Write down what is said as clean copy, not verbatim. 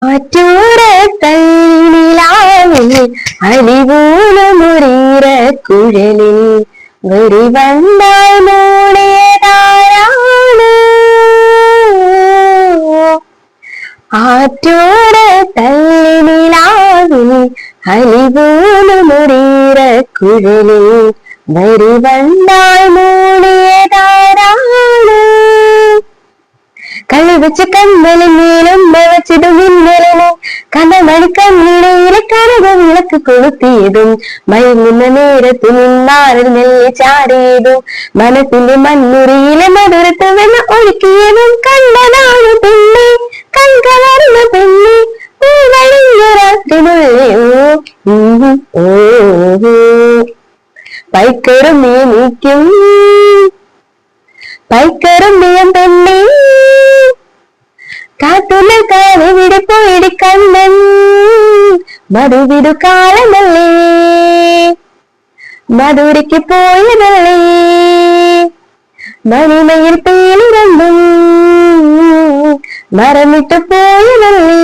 ആറ്റൂര തൈനിലാവിൽ അലിവൂണുമുറീറ കുഴലിൽ വെറിവണ്ടായി മൂടിയതാരാണ്. ആറ്റൂര തൈനിലാവിൽ അലിവൂണുമുറീറ കുഴലിൽ വെറിവണ്ടായി മൂടിയതാരാണ്. കളിവെച്ച് കണ്ണലിൽ മേലും വെച്ചിടും മിന്നലിനെ കനമണി കണ്ണിടയിലെ കനക വിളക്ക് കൊളുത്തിയതും മയങ്ങുന്ന നേരത്ത് നിന്നാറിൽ നെല്ല് ചാടിയതും മനസ്സിന്റെ മണ്ണുറിയിലെ മധുരത്ത് വെള്ള ഒഴുക്കിയതും കണ്ടതാണ് പെണ്ണെ കൺകലർന്ന പെണ്ണെ പൂവഴിഞ്ഞ രാത്രിനുള്ളയോ പൈക്കറും നീക്കും പൈക്കറും നീയം പെണ്ണെ കാത്തുള്ള കാവിവിടെ പോയിടി കണ്ണൻ മധുവിടു കാലമല്ലേ മധുരയ്ക്ക് പോയതല്ലേ മണിമയിൽ പേലിരണ്ടും മറന്നിട്ട് പോയതല്ലേ